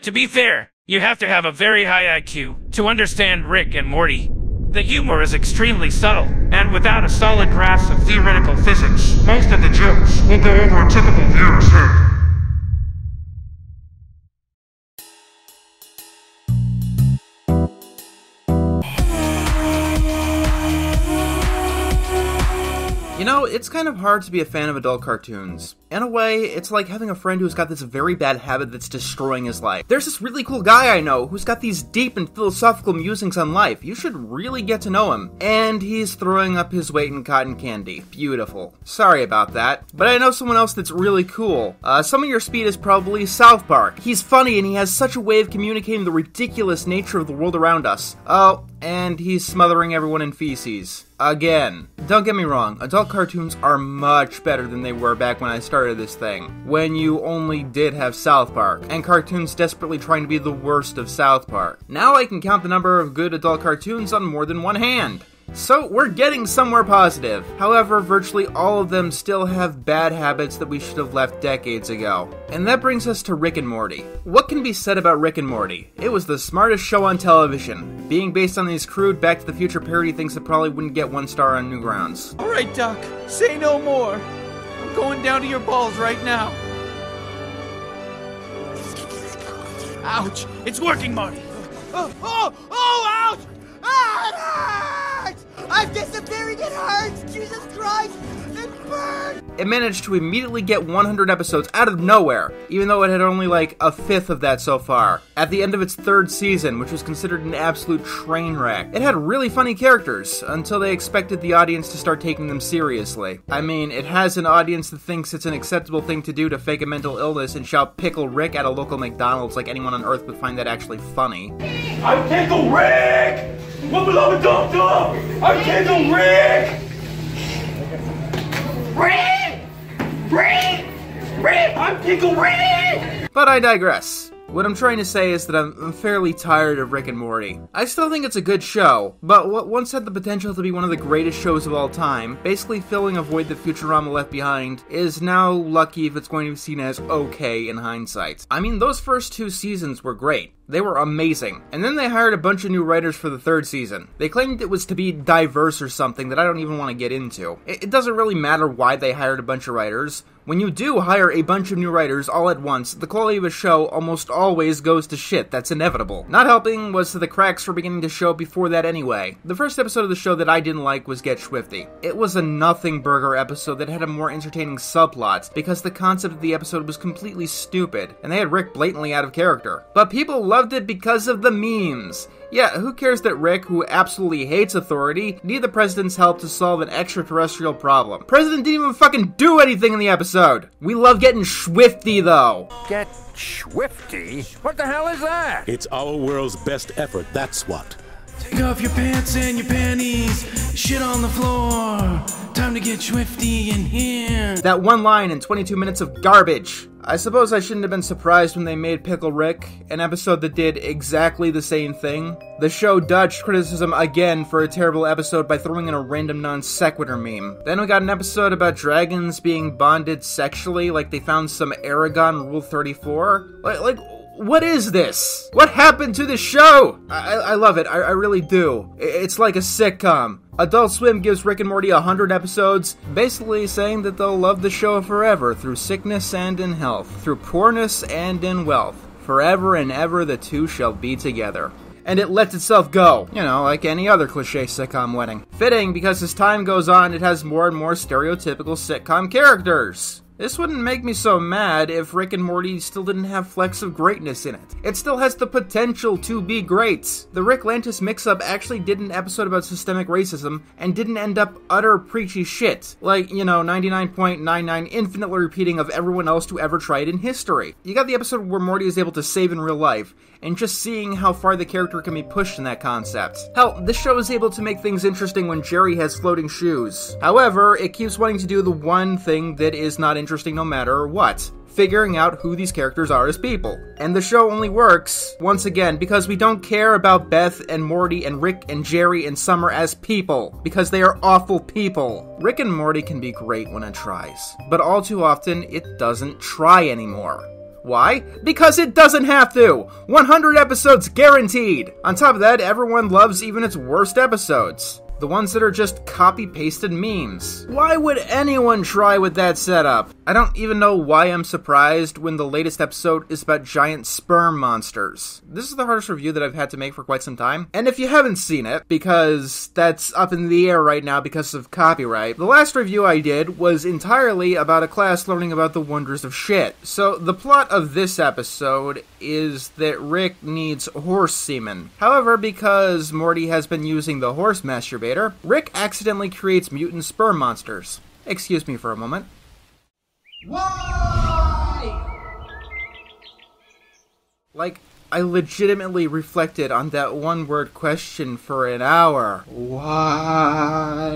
To be fair, you have to have a very high IQ to understand Rick and Morty. The humor is extremely subtle, and without a solid grasp of theoretical physics, most of the jokes will go over a typical viewer's head. You know, it's kind of hard to be a fan of adult cartoons. In a way, it's like having a friend who's got this very bad habit that's destroying his life. There's this really cool guy I know who's got these deep and philosophical musings on life. You should really get to know him. And he's throwing up his weight in cotton candy. Beautiful. Sorry about that. But I know someone else that's really cool. Some of your speed is probably South Park. He's funny and he has such a way of communicating the ridiculous nature of the world around us. Oh, and he's smothering everyone in feces. Again. Don't get me wrong, adult cartoons are much better than they were back when I started this thing, when you only did have South Park, and cartoons desperately trying to be the worst of South Park. Now I can count the number of good adult cartoons on more than one hand. So, we're getting somewhere positive. However, virtually all of them still have bad habits that we should have left decades ago. And that brings us to Rick and Morty. What can be said about Rick and Morty? It was the smartest show on television. Being based on these crude Back to the Future parody things that probably wouldn't get 1 star on Newgrounds. Alright, Doc, say no more. I'm going down to your balls right now. Ouch! It's working, Marty! Oh, ouch! Ah, it hurts! I'm disappearing, it hurts! Jesus Christ! It burns! It managed to immediately get 100 episodes out of nowhere, even though it had only like a fifth of that so far. At the end of its 3rd season, which was considered an absolute train wreck. It had really funny characters, until they expected the audience to start taking them seriously. I mean, it has an audience that thinks it's an acceptable thing to do to fake a mental illness and shout Pickle Rick at a local McDonald's like anyone on Earth would find that actually funny. I'm Pickle Rick! What beloved dum-dum! I'm Pickle Rick! Rick! Rick! Rick! I'm Pickle Rick! But I digress. What I'm trying to say is that I'm fairly tired of Rick and Morty. I still think it's a good show, but what once had the potential to be one of the greatest shows of all time, basically filling a void that Futurama left behind, is now lucky if it's going to be seen as okay in hindsight. I mean, those first 2 seasons were great. They were amazing. And then they hired a bunch of new writers for the 3rd season. They claimed it was to be diverse or something that I don't even want to get into. It doesn't really matter why they hired a bunch of writers. When you do hire a bunch of new writers all at once, the quality of a show almost always goes to shit. That's inevitable. Not helping was that the cracks were beginning to show before that anyway. The first episode of the show that I didn't like was Get Swifty. It was a nothing burger episode that had a more entertaining subplot, because the concept of the episode was completely stupid, and they had Rick blatantly out of character. But people loved it because of the memes. Yeah, who cares that Rick, who absolutely hates authority, needed the president's help to solve an extraterrestrial problem? President didn't even fucking do anything in the episode! We love getting swifty, though! Get swifty? What the hell is that? It's our world's best effort, that's what. Take off your pants and your panties, shit on the floor, time to get swifty in here. That one line in 22 minutes of garbage. I suppose I shouldn't have been surprised when they made Pickle Rick, an episode that did exactly the same thing. The show dodged criticism again for a terrible episode by throwing in a random non-sequitur meme. Then we got an episode about dragons being bonded sexually, like they found some Aragon Rule 34. Like what is this? What happened to this show? I love it. I really do. It's like a sitcom. Adult Swim gives Rick and Morty 100 episodes, basically saying that they'll love the show forever, through sickness and in health, through poorness and in wealth. Forever and ever the two shall be together. And it lets itself go, you know, like any other cliche sitcom wedding. Fitting, because as time goes on, it has more and more stereotypical sitcom characters. This wouldn't make me so mad if Rick and Morty still didn't have flecks of greatness in it. It still has the potential to be great. The Rick Lantis mix-up actually did an episode about systemic racism and didn't end up utter preachy shit. Like, you know, 99.99 infinitely repeating of everyone else to ever try it in history. You got the episode where Morty is able to save in real life, and just seeing how far the character can be pushed in that concept. Hell, this show is able to make things interesting when Jerry has floating shoes. However, it keeps wanting to do the one thing that is not interesting no matter what. Figuring out who these characters are as people. And the show only works, once again, because we don't care about Beth and Morty and Rick and Jerry and Summer as people, because they are awful people. Rick and Morty can be great when it tries, but all too often, it doesn't try anymore. Why? Because it doesn't have to! 100 episodes guaranteed! On top of that, everyone loves even its worst episodes. The ones that are just copy-pasted memes. Why would anyone try with that setup? I don't even know why I'm surprised when the latest episode is about giant sperm monsters. This is the hardest review that I've had to make for quite some time. And if you haven't seen it, because that's up in the air right now because of copyright, the last review I did was entirely about a class learning about the wonders of shit. So the plot of this episode is that Rick needs horse semen. However, because Morty has been using the horse masturbator, Rick accidentally creates mutant sperm monsters. Excuse me for a moment. Why? Like, I legitimately reflected on that one-word question for an hour. Why?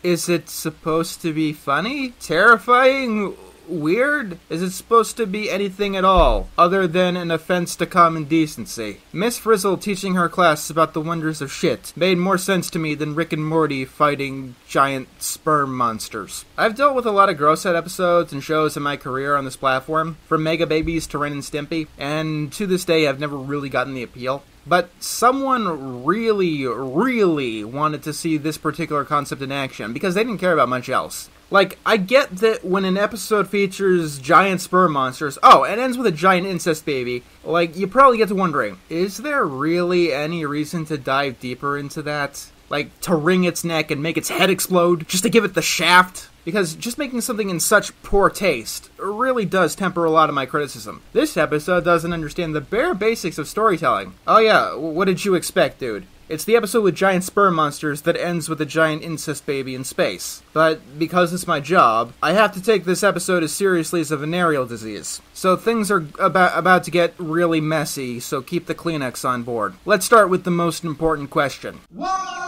Is it supposed to be funny? Terrifying? Weird? Is it supposed to be anything at all, other than an offense to common decency? Miss Frizzle teaching her class about the wonders of shit made more sense to me than Rick and Morty fighting giant sperm monsters. I've dealt with a lot of gross-out episodes and shows in my career on this platform, from Mega Babies to Ren and Stimpy, and to this day I've never really gotten the appeal. But someone really wanted to see this particular concept in action, because they didn't care about much else. Like, I get that when an episode features giant sperm monsters, and ends with a giant incest baby, like, you probably get to wondering, is there really any reason to dive deeper into that? Like, to wring its neck and make its head explode, just to give it the shaft? Because just making something in such poor taste really does temper a lot of my criticism. This episode doesn't understand the bare basics of storytelling. Oh yeah, what did you expect, dude? It's the episode with giant sperm monsters that ends with a giant incest baby in space. But because it's my job, I have to take this episode as seriously as a venereal disease. So things are about to get really messy, so keep the Kleenex on board. Let's start with the most important question. Why?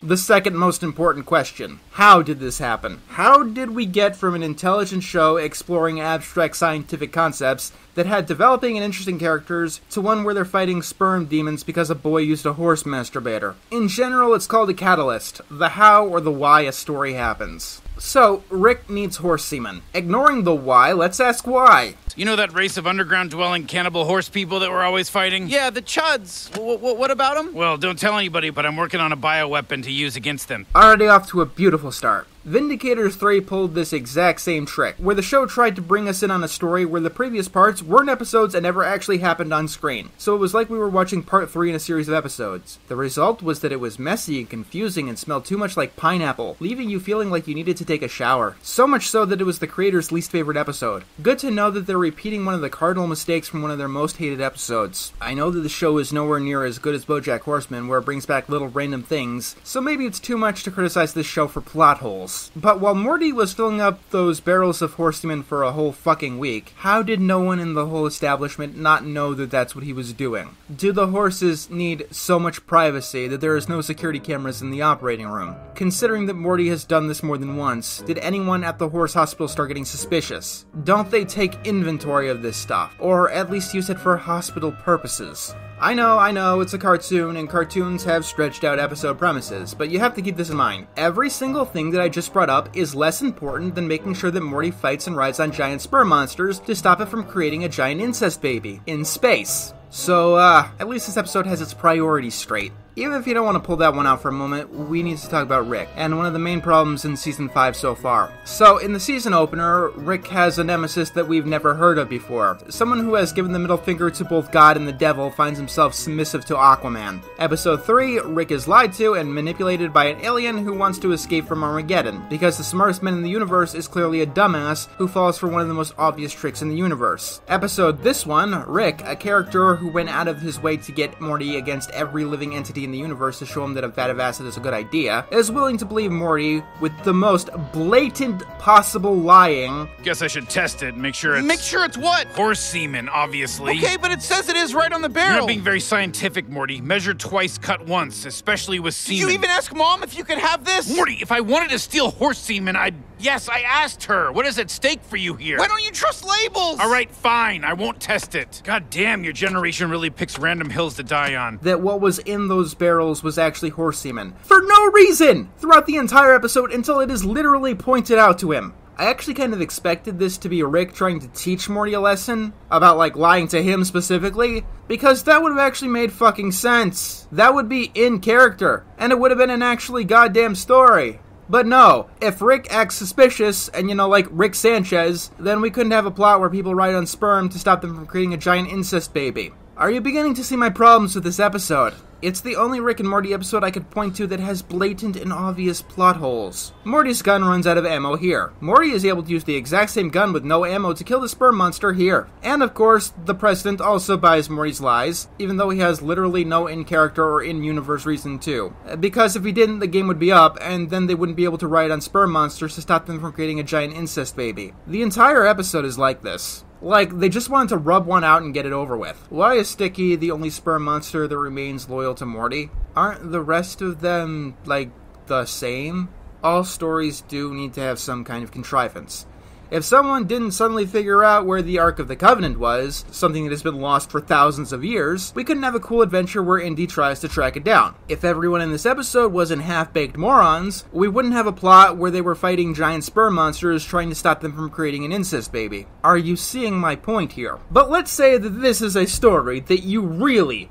The second most important question. How did this happen? How did we get from an intelligent show exploring abstract scientific concepts that had developing and interesting characters to one where they're fighting sperm demons because a boy used a horse masturbator? In general, it's called a catalyst, the how or the why a story happens. So, Rick needs horse semen. Ignoring the why, let's ask why. You know that race of underground-dwelling cannibal horse people that we're always fighting? Yeah, the Chuds. What about them? Well, don't tell anybody, but I'm working on a bioweapon to use against them. Already off to a beautiful start. Vindicators 3 pulled this exact same trick, where the show tried to bring us in on a story where the previous parts weren't episodes and never actually happened on screen. So it was like we were watching part 3 in a series of episodes. The result was that it was messy and confusing and smelled too much like pineapple, leaving you feeling like you needed to take a shower. So much so that it was the creators' least favorite episode. Good to know that they're repeating one of the cardinal mistakes from one of their most hated episodes. I know that the show is nowhere near as good as BoJack Horseman, where it brings back little random things, so maybe it's too much to criticize this show for plot holes. But while Morty was filling up those barrels of horse semen for a whole fucking week, how did no one in the whole establishment not know that that's what he was doing? Do the horses need so much privacy that there is no security cameras in the operating room? Considering that Morty has done this more than once, did anyone at the horse hospital start getting suspicious? Don't they take inventory of this stuff, or at least use it for hospital purposes? I know, it's a cartoon, and cartoons have stretched out episode premises, but you have to keep this in mind. Every single thing that I just brought up is less important than making sure that Morty fights and rides on giant sperm monsters to stop it from creating a giant incest baby in space. So, at least this episode has its priorities straight. Even if you don't want to pull that one out for a moment, we need to talk about Rick, and one of the main problems in Season 5 so far. So, in the season opener, Rick has a nemesis that we've never heard of before. Someone who has given the middle finger to both God and the devil finds himself submissive to Aquaman. Episode 3, Rick is lied to and manipulated by an alien who wants to escape from Armageddon, because the smartest man in the universe is clearly a dumbass who falls for one of the most obvious tricks in the universe. Episode this one, Rick, a character who went out of his way to get Morty against every living entity in the universe to show him that a vat of acid is a good idea, is willing to believe Morty with the most blatant possible lying. Guess I should test it and make sure it's... Make sure it's what? Horse semen, obviously. Okay, but it says it is right on the You're barrel. not being very scientific, Morty. Measure twice, cut once, especially with Did semen. you even ask Mom if you could have this? Morty, if I wanted to steal horse semen, Yes, I asked her. What is at stake for you here? Why don't you trust labels? All right, fine. I won't test it. God damn, your generation really picks random hills to die on. That what was in those barrels was actually horse semen. For no reason! Throughout the entire episode until it is literally pointed out to him. I actually kind of expected this to be Rick trying to teach Morty a lesson about, like, lying to him specifically, because that would have actually made fucking sense. That would be in character, and it would have been an actually goddamn story. But no, if Rick acts suspicious, and like Rick Sanchez, then we couldn't have a plot where people ride on sperm to stop them from creating a giant incest baby. Are you beginning to see my problems with this episode? It's the only Rick and Morty episode I could point to that has blatant and obvious plot holes. Morty's gun runs out of ammo here. Morty is able to use the exact same gun with no ammo to kill the sperm monster here. And of course, the President also buys Morty's lies, even though he has literally no in-character or in-universe reason to. Because if he didn't, the game would be up, and then they wouldn't be able to ride on sperm monsters to stop them from creating a giant incest baby. The entire episode is like this. Like, they just wanted to rub one out and get it over with. Why is Sticky the only sperm monster that remains loyal to Morty? Aren't the rest of them, like, the same? All stories do need to have some kind of contrivance. If someone didn't suddenly figure out where the Ark of the Covenant was, something that has been lost for thousands of years, we couldn't have a cool adventure where Indy tries to track it down. If everyone in this episode wasn't half-baked morons, we wouldn't have a plot where they were fighting giant sperm monsters trying to stop them from creating an incest baby. Are you seeing my point here? But let's say that this is a story that you really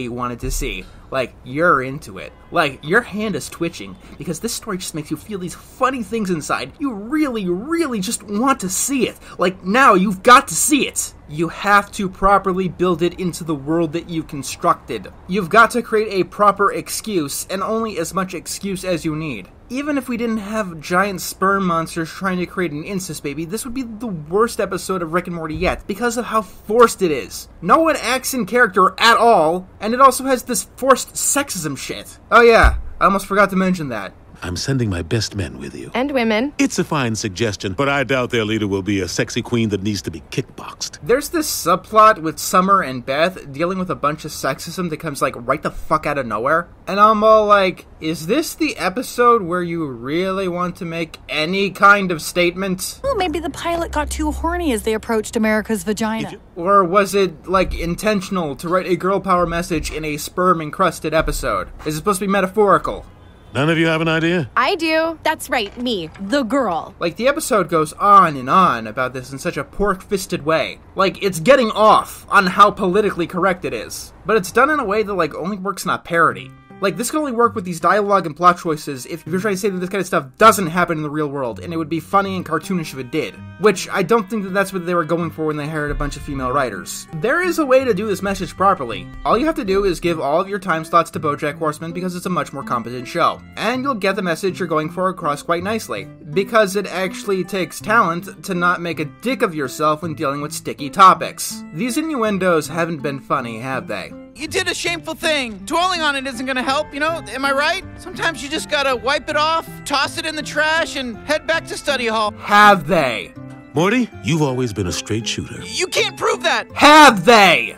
wanted to see. Like, you're into it. Like, your hand is twitching, because this story just makes you feel these funny things inside. You really just want to see it. Like, now you've got to see it. You have to properly build it into the world that you constructed. You've got to create a proper excuse, and only as much excuse as you need. Even if we didn't have giant sperm monsters trying to create an incest baby, this would be the worst episode of Rick and Morty yet, because of how forced it is. No one acts in character at all, and it also has this forced sexism shit. Oh yeah, I almost forgot to mention that. I'm sending my best men with you. And women. It's a fine suggestion, but I doubt their leader will be a sexy queen that needs to be kickboxed. There's this subplot with Summer and Beth dealing with a bunch of sexism that comes, like, right the fuck out of nowhere. And I'm all like, is this the episode where you really want to make any kind of statement? Well, maybe the pilot got too horny as they approached America's vagina. Or was it, like, intentional to write a girl power message in a sperm-encrusted episode? Is it supposed to be metaphorical? None of you have an idea? I do. That's right, me, the girl. Like, the episode goes on and on about this in such a pork-fisted way. Like, it's getting off on how politically correct it is. But it's done in a way that, like, only works in a parody. Like, this can only work with these dialogue and plot choices if you're trying to say that this kind of stuff doesn't happen in the real world, and it would be funny and cartoonish if it did. Which, I don't think that that's what they were going for when they hired a bunch of female writers. There is a way to do this message properly. All you have to do is give all of your time slots to BoJack Horseman because it's a much more competent show. And you'll get the message you're going for across quite nicely. Because it actually takes talent to not make a dick of yourself when dealing with sticky topics. These innuendos haven't been funny, have they? You did a shameful thing. Dwelling on it isn't gonna help, you know? Am I right? Sometimes you just gotta wipe it off, toss it in the trash, and head back to study hall. Have they? Morty, you've always been a straight shooter. You can't prove that! Have they?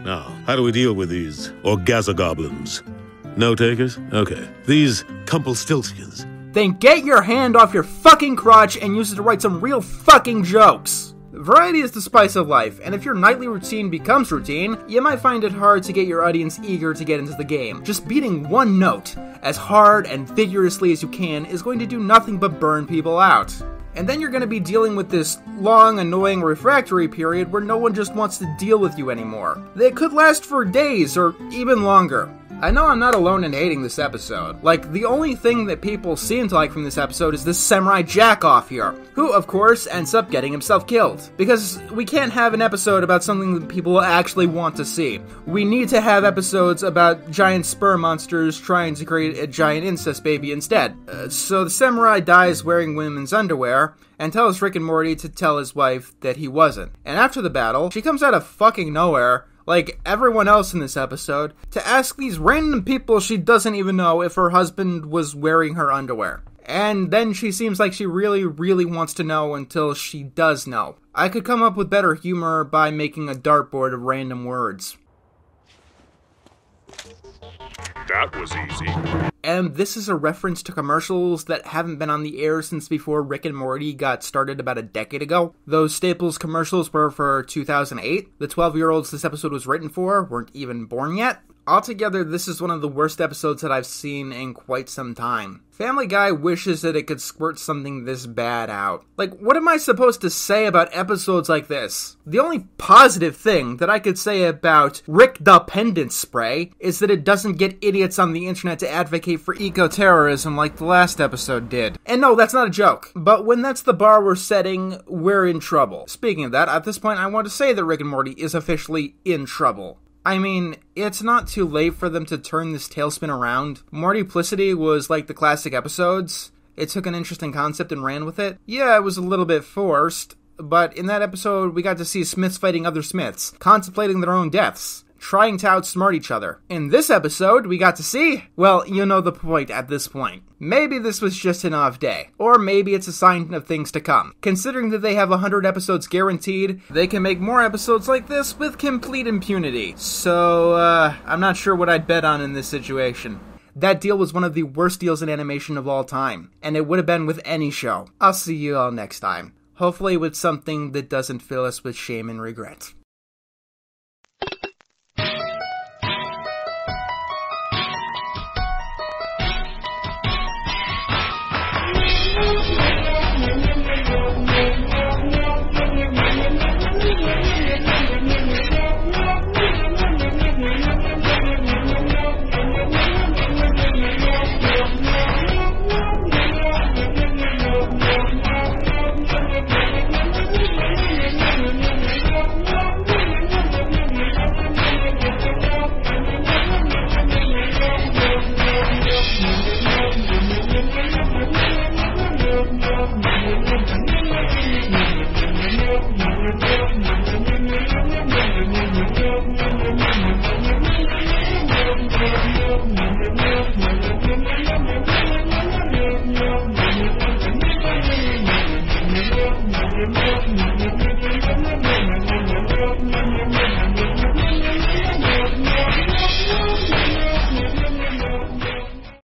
Now, how do we deal with these orgazogoblins? No takers? Okay. These Kumpelstiltskin's. Then get your hand off your fucking crotch and use it to write some real fucking jokes. Variety is the spice of life, and if your nightly routine becomes routine, you might find it hard to get your audience eager to get into the game. Just beating one note as hard and vigorously as you can is going to do nothing but burn people out. And then you're going to be dealing with this long, annoying refractory period where no one just wants to deal with you anymore. They could last for days or even longer. I know I'm not alone in hating this episode. Like, the only thing that people seem to like from this episode is this samurai jack-off here, who, of course, ends up getting himself killed. Because we can't have an episode about something that people actually want to see. We need to have episodes about giant sperm monsters trying to create a giant incest baby instead. So the samurai dies wearing women's underwear, and tells Rick and Morty to tell his wife that he wasn't. And after the battle, she comes out of fucking nowhere, like everyone else in this episode, to ask these random people she doesn't even know if her husband was wearing her underwear. And then she seems like she really wants to know until she does know. I could come up with better humor by making a dartboard of random words. That was easy. And this is a reference to commercials that haven't been on the air since before Rick and Morty got started about a decade ago. Those Staples commercials were for 2008. The 12-year-olds this episode was written for weren't even born yet. Altogether, this is one of the worst episodes that I've seen in quite some time. Family Guy wishes that it could squirt something this bad out. Like, what am I supposed to say about episodes like this? The only positive thing that I could say about Rickdependence spray is that it doesn't get idiots on the internet to advocate for eco-terrorism like the last episode did. And no, that's not a joke. But when that's the bar we're setting, we're in trouble. Speaking of that, at this point I want to say that Rick and Morty is officially in trouble. I mean, it's not too late for them to turn this tailspin around. Mortyplicity was like the classic episodes. It took an interesting concept and ran with it. Yeah, it was a little bit forced, but in that episode we got to see Smiths fighting other Smiths, contemplating their own deaths, trying to outsmart each other. In this episode, we got to see, well, you know the point at this point. Maybe this was just an off day, or maybe it's a sign of things to come. Considering that they have 100 episodes guaranteed, they can make more episodes like this with complete impunity. So, I'm not sure what I'd bet on in this situation. That deal was one of the worst deals in animation of all time, and it would have been with any show. I'll see you all next time. Hopefully with something that doesn't fill us with shame and regret. Thank you.